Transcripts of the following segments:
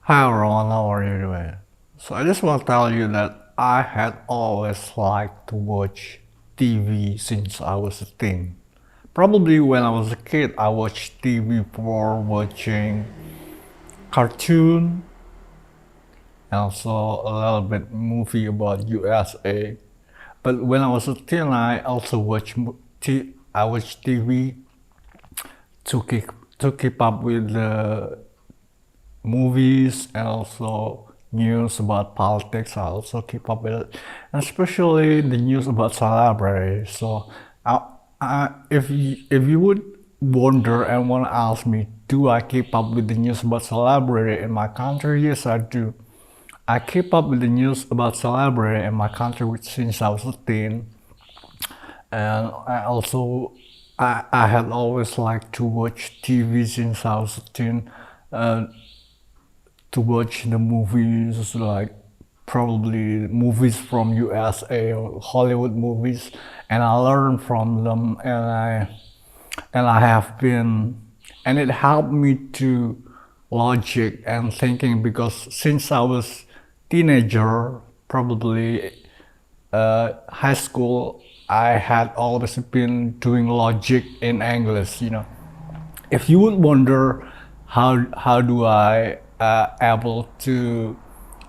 Hi everyone, how are you doing? So I just want to tell you that I had always liked to watch TV since I was a teen. Probably when I was a kid, I watched TV for watching cartoon and also a little bit movie about USA. But when I was a teen, I also watched TV to keep up with the movies and also news about politics. I also keep up with it, and especially the news about celebrities. So, if you would wonder and want to ask me, do I keep up with the news about celebrity in my country? Yes, I do. I keep up with the news about celebrity in my country since I was a teen, and I had always liked to watch TV since I was a teen. Uh, to watch the movies like probably movies from USA or Hollywood movies, and I learn from them, and I have been, and it helped me to logic and thinking because since I was teenager, probably high school, I had always been doing logic in English. If you would wonder how do I able to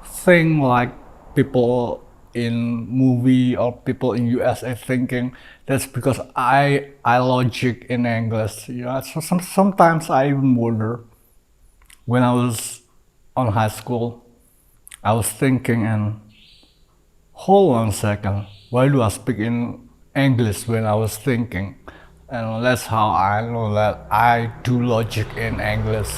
think like people in movie or people in USA thinking, that's because I logic in English. So sometimes I even wonder when I was on high school, I was thinking and hold on a second, why do I speak in English when I was thinking? And that's how I know that I do logic in English.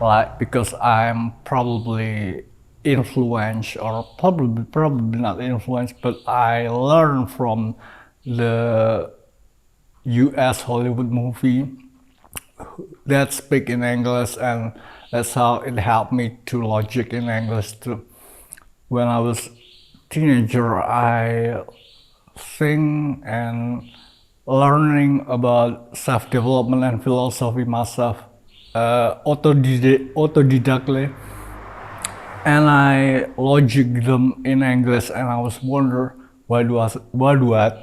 Like because I'm probably influenced or probably not influenced, but I learned from the US Hollywood movie that speak in English, and that's how it helped me to logic in English too. When I was teenager, I think and learning about self-development and philosophy myself autodidactly, and I logic them in English, and I was wonder why do I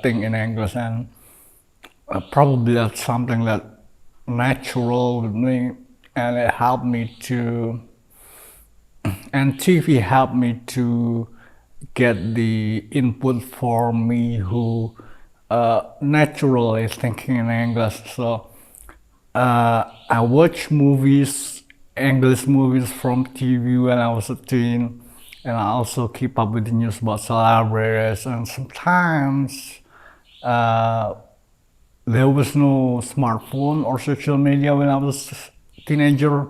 think in English, and probably that's something that natural with me, and it helped me to, and TV helped me to get the input for me who naturally thinking in English. So I watch movies, English movies from TV when I was a teen, and I also keep up with the news about celebrities. And sometimes uh, there was no smartphone or social media when I was a teenager,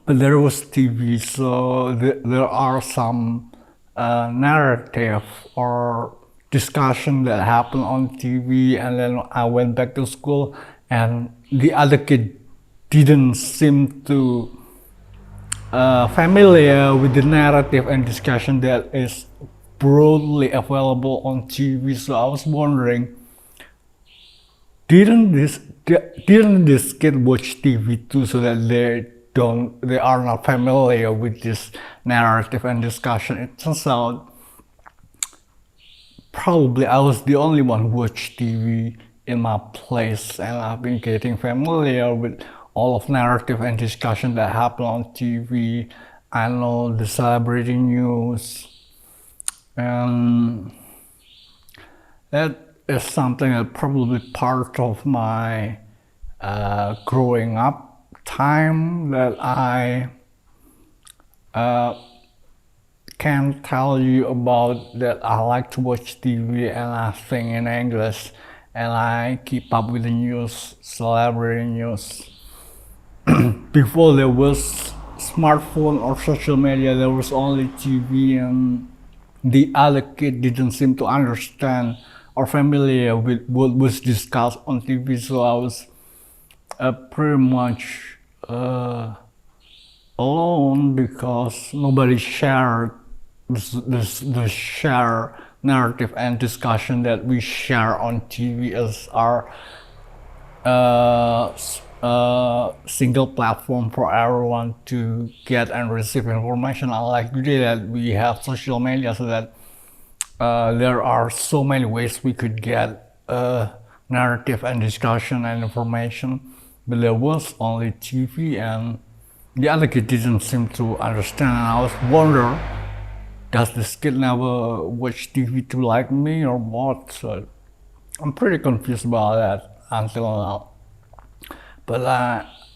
but there was TV. So there are some narrative or discussion that happened on TV, and then I went back to school, and the other kid didn't seem to familiar with the narrative and discussion that is broadly available on TV. So I was wondering, didn't this didn't this kid watch TV too, so that they are not familiar with this narrative and discussion? It turns out probably I was the only one who watched TV in my place, and I've been getting familiar with all of narrative and discussion that happen on TV. I know the celebrity news, and that is something that probably part of my growing up time that I can tell you about, that I like to watch TV and I think in English, and I keep up with the news, celebrity news. Before there was smartphone or social media, there was only TV, and the other kid didn't seem to understand or familiar with what was discussed on TV. So I was pretty much alone because nobody shared the share narrative and discussion that we share on TV as our single platform for everyone to get and receive information. Unlike today that we have social media, so that there are so many ways we could get narrative and discussion and information, but there was only TV, and the other kid didn't seem to understand. And I was wonder, does this kid never watch TV to like me or what? So I'm pretty confused about that until now. But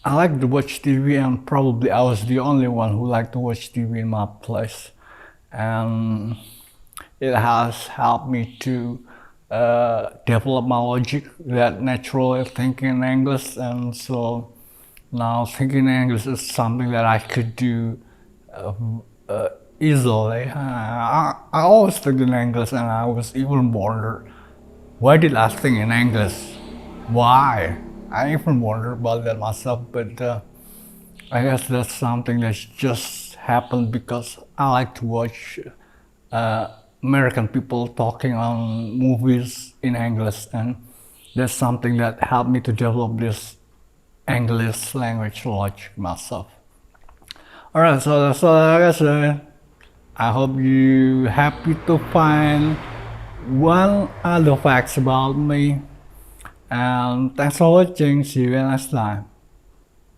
I like to watch TV, and probably I was the only one who liked to watch TV in my place. And it has helped me to develop my logic, that naturally thinking in English. And so now thinking in English is something that I could do uh, easily. I always think in English, and I was even wondered, why did I think in English? Why? I even wonder about that myself, but I guess that's something that's just happened because I like to watch American people talking on movies in English, and that's something that helped me to develop this English language logic myself. Alright, so that's all I gotta say. I hope you happy to find one other facts about me. And thanks for watching. See you next time.